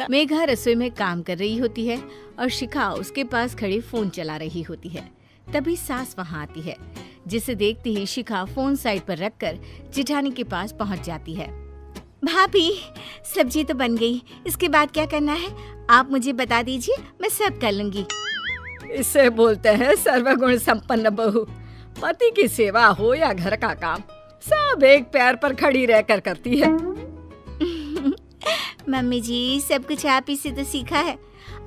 होता। मेघा रसोई में काम कर रही होती है और शिखा उसके पास खड़ी फोन चला रही होती है। तभी सास वहाँ आती है, जिसे देखते ही शिखा फोन साइड पर रखकर जेठानी के पास पहुँच जाती है। भाभी, सब्जी तो बन गई, इसके बाद क्या करना है आप मुझे बता दीजिए, मैं सब कर लूंगी। इसे बोलते हैं सर्वगुण संपन्न बहू। पति की सेवा हो या घर का काम, सब एक पैर पर खड़ी रहकर करती है। मम्मी जी, सब कुछ आप ही से तो सीखा है।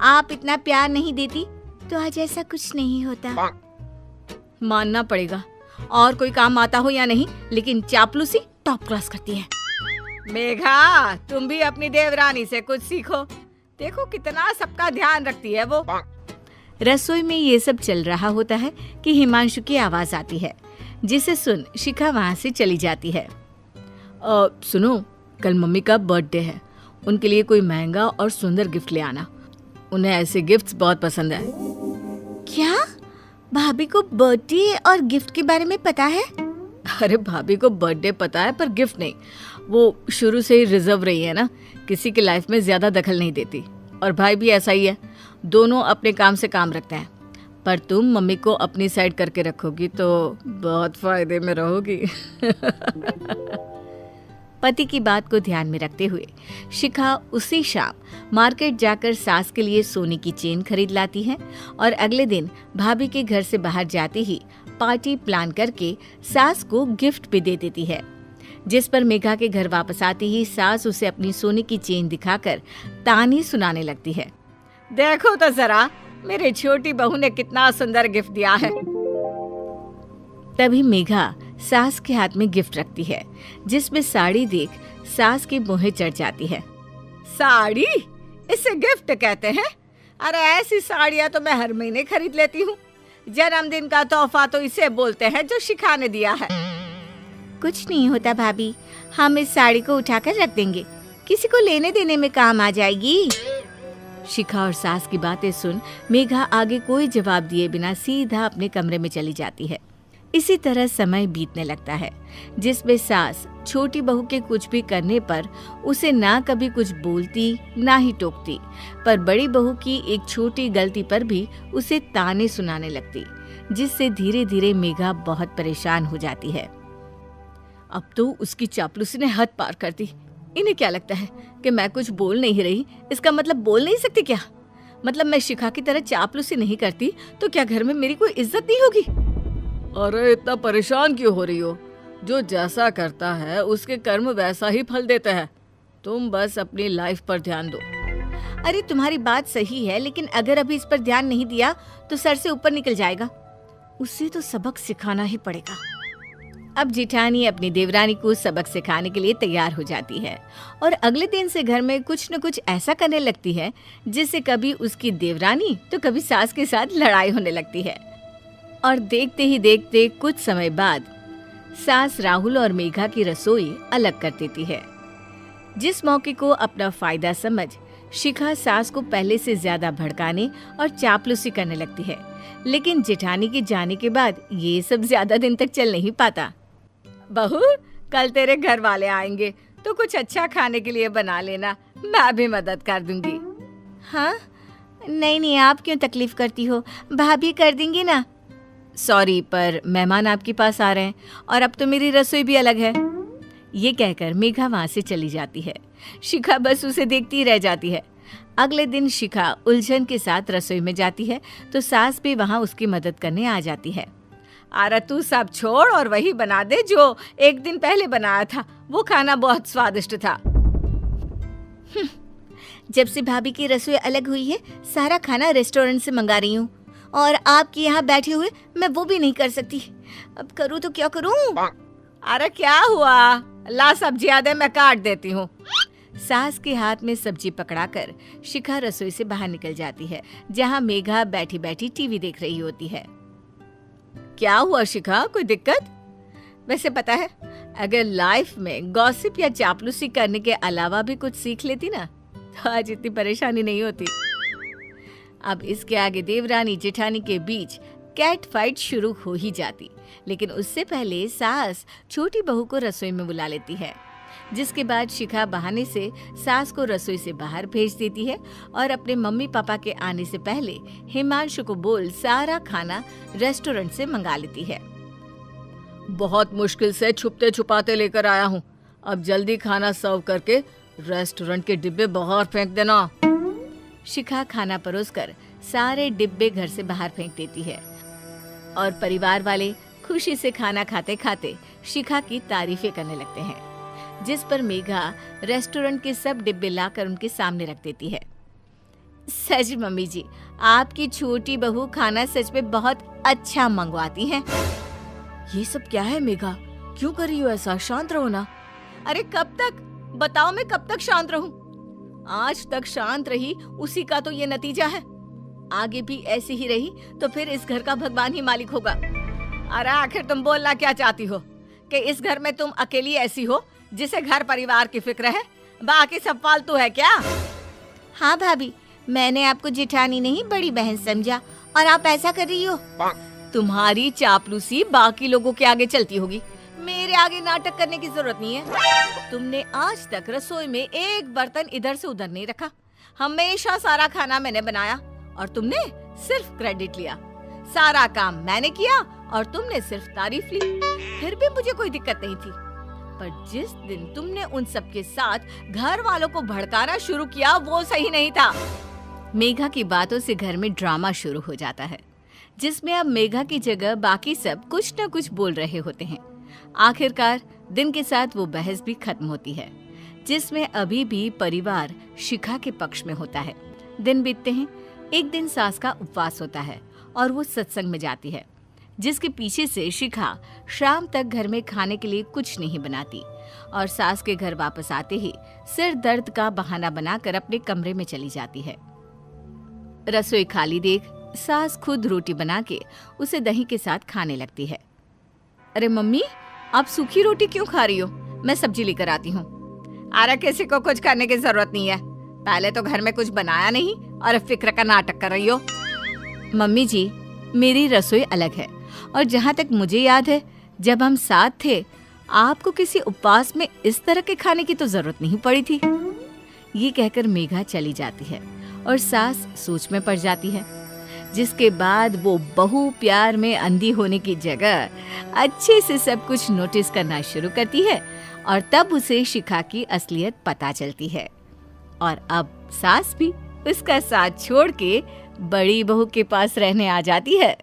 आप इतना प्यार नहीं देती तो आज ऐसा कुछ नहीं होता। मानना पड़ेगा, और कोई काम आता हो या नहीं, लेकिन चापलूसी टॉप क्लास करती है। मेघा, तुम भी अपनी देवरानी से कुछ सीखो। देखो कितना सबका ध्यान रखती है वो। रसोई में ये सब चल रहा होता है कि हिमांशु की आवाज आती है, जिसे सुन शिखा वहाँ से चली जाती है। सुनो, कल मम्मी का बर्थडे है, उनके लिए कोई महंगा और सुंदर गिफ्ट ले आना। उन्हें ऐसे गिफ्ट्स बहुत पसंद है। क्या भाभी को बर्थडे और गिफ्ट के बारे में पता है? अरे भाभी को बर्थडे पता है पर गिफ्ट नहीं। वो शुरू से ही रिजर्व रही है ना, किसी की लाइफ में ज्यादा दखल नहीं देती। और भाई भी ऐसा ही है, दोनों अपने काम से काम रखते हैं। पर तुम मम्मी को अपनी साइड करके रखोगी तो बहुत फायदे में रहोगी। पति की बात को ध्यान में रखते हुए शिखा उसी शाम मार्केट जाकर सास के लिए सोने की चेन खरीद लाती है और अगले दिन भाभी के घर से बाहर जाते ही पार्टी प्लान करके सास को गिफ्ट भी दे देती है। जिस पर मेघा के घर वापस आते ही सास उसे अपनी सोने की चेन दिखाकर ताने सुनाने लगती है। देखो तो जरा, मेरी छोटी बहू ने कितना सुंदर गिफ्ट दिया है। तभी मेघा सास के हाथ में गिफ्ट रखती है, जिसमें साड़ी देख सास की मोहे चढ़ जाती है। साड़ी? इसे गिफ्ट कहते हैं? अरे ऐसी साड़ियाँ तो मैं हर महीने खरीद लेती हूँ। जन्मदिन का तोहफा तो इसे बोलते हैं जो शिखा ने दिया है। कुछ नहीं होता भाभी, हम इस साड़ी को उठाकर रख देंगे, किसी को लेने देने में काम आ जाएगी। शिखा और सास की बातें सुन मेघा आगे कोई जवाब दिए बिना सीधा अपने कमरे में चली जाती है। इसी तरह समय बीतने लगता है, जिसमें सास छोटी बहू के कुछ भी करने पर उसे ना कभी कुछ बोलती ना ही टोकती, पर बड़ी बहू की एक छोटी गलती पर भी उसे ताने सुनाने लगती, जिससे धीरे धीरे मेघा बहुत परेशान हो जाती है। अब तो उसकी चापलूसी ने हद पार कर दी। इन्हें क्या लगता है कि मैं कुछ बोल नहीं रही, इसका मतलब बोल नहीं सकती क्या? मतलब मैं शिखा की तरह चापलूसी नहीं करती तो क्या घर में मेरी कोई इज्जत नहीं होगी? अरे इतना परेशान क्यों हो रही हो? जो जैसा करता है उसके कर्म वैसा ही फल देते हैं। तुम बस अपनी लाइफ पर ध्यान दो। अरे तुम्हारी बात सही है, लेकिन अगर अभी इस पर ध्यान नहीं दिया तो सर से ऊपर निकल जाएगा। उसे तो सबक सिखाना ही पड़ेगा। अब जेठानी अपनी देवरानी को सबक सिखाने के लिए तैयार हो जाती है और अगले दिन से घर में कुछ न कुछ ऐसा करने लगती है जिससे कभी उसकी देवरानी तो कभी सास के साथ लड़ाई होने लगती है। और देखते ही देखते कुछ समय बाद सास राहुल और मेघा की रसोई अलग कर देती है। जिस मौके को अपना फायदा समझ शिखा सास को पहले से ज्यादा भड़काने और चापलूसी करने लगती है, लेकिन जेठानी के जाने के बाद ये सब ज्यादा दिन तक चल नहीं पाता। बहू, कल तेरे घर वाले आएंगे तो कुछ अच्छा खाने के लिए बना लेना, मैं भी मदद कर दूंगी। हाँ? नहीं, आप क्यों तकलीफ करती हो, भाभी कर देंगी ना। सॉरी, पर मेहमान आपके पास आ रहे हैं और अब तो मेरी रसोई भी अलग है। ये कहकर मेघा वहाँ से चली जाती है। शिखा बस उसे देखती रह जाती है। अगले दिन शिखा उलझन के साथ रसोई में जाती है तो सास भी वहाँ उसकी मदद करने आ जाती है। अरे तू सब छोड़ और वही बना दे जो एक दिन पहले बनाया था, वो खाना बहुत स्वादिष्ट था। जब से भाभी की रसोई अलग हुई है सारा खाना रेस्टोरेंट से मंगा रही हूँ और आपके यहाँ बैठे हुए मैं वो भी नहीं कर सकती। अब करूँ तो क्या करूँ? अरे क्या हुआ, ला सब्जियां दे, मैं काट देती हूँ। सास के हाथ में सब्जी पकड़ाकर शिखा रसोई से बाहर निकल जाती है, जहाँ मेघा बैठी बैठी टीवी देख रही होती है। क्या हुआ शिखा, कोई दिक्कत? वैसे पता है, अगर लाइफ में गॉसिप या चापलूसी करने के अलावा भी कुछ सीख लेती ना तो आज इतनी परेशानी नहीं होती। अब इसके आगे देवरानी जेठानी के बीच कैट फाइट शुरू हो ही जाती, लेकिन उससे पहले सास छोटी बहू को रसोई में बुला लेती है। जिसके बाद शिखा बहाने से सास को रसोई से बाहर भेज देती है और अपने मम्मी पापा के आने से पहले हिमांशु को बोल सारा खाना रेस्टोरेंट से मंगा लेती है। बहुत मुश्किल से छुपते छुपाते लेकर आया हूँ, अब जल्दी खाना सर्व करके रेस्टोरेंट के डिब्बे बाहर फेंक देना। शिखा खाना परोसकर सारे डिब्बे घर से बाहर फेंक देती है और परिवार वाले खुशी से खाना खाते खाते शिखा की तारीफें करने लगते हैं, जिस पर मेघा रेस्टोरेंट के सब डिब्बे लाकर उनके सामने रख देती है। सच मम्मी जी, आपकी छोटी बहू खाना सच में बहुत अच्छा मंगवाती हैं। ये सब क्या है मेघा, क्यों कर रही हो ऐसा? शांत रहो ना। अरे कब तक, बताओ मैं कब तक शांत रहूं? आज तक शांत रही, उसी का तो ये नतीजा है। आगे भी ऐसी ही रही तो फिर इस घर का भगवान ही मालिक होगा। अरे आखिर तुम बोलना क्या चाहती हो कि इस घर में तुम अकेली ऐसी हो जिसे घर परिवार की फिक्र है, बाकी सब फालतू है क्या? हाँ भाभी, मैंने आपको जेठानी नहीं बड़ी बहन समझा और आप ऐसा कर रही हो। तुम्हारी चापलूसी बाकी लोगों के आगे चलती होगी, मेरे आगे नाटक करने की जरूरत नहीं है। तुमने आज तक रसोई में एक बर्तन इधर से उधर नहीं रखा, हमेशा सारा खाना मैंने बनाया और तुमने सिर्फ क्रेडिट लिया। सारा काम मैंने किया और तुमने सिर्फ तारीफ ली, फिर भी मुझे कोई दिक्कत नहीं थी। पर जिस दिन तुमने उन सबके साथ घर वालों को भड़काना शुरू किया वो सही नहीं था। मेघा की बातों से घर में ड्रामा शुरू हो जाता है, जिसमें अब मेघा की जगह बाकी सब कुछ न कुछ बोल रहे होते हैं। आखिरकार दिन के साथ वो बहस भी खत्म होती है, जिसमें अभी भी परिवार शिखा के पक्ष में होता है। दिन बीतते हैं। एक दिन सास का उपवास होता है और वो सत्संग में जाती है, जिसके पीछे से शिखा शाम तक घर में खाने के लिए कुछ नहीं बनाती और सास के घर वापस आते ही सिर दर्द का बहाना बनाकर अपने कमरे में चली जाती है। रसोई खाली देख सास खुद रोटी बना के उसे दही के साथ खाने लगती है। अरे मम्मी, आप सूखी रोटी क्यों खा रही हो? मैं सब्जी लेकर आती हूँ। अरे किसी को कुछ करने की जरूरत नहीं है, पहले तो घर में कुछ बनाया नहीं और फिक्र का नाटक कर रही हो। मम्मी जी, मेरी रसोई अलग है और जहाँ तक मुझे याद है जब हम साथ थे आपको किसी उपवास में इस तरह के खाने की तो जरूरत नहीं पड़ी थी। ये कहकर मेघा चली जाती है और सास सोच में पड़ जाती है, जिसके बाद वो बहू प्यार में अंधी होने की जगह अच्छे से सब कुछ नोटिस करना शुरू करती है और तब उसे शिखा की असलियत पता चलती है और अब सास भी उसका साथ छोड़ के बड़ी बहू के पास रहने आ जाती है।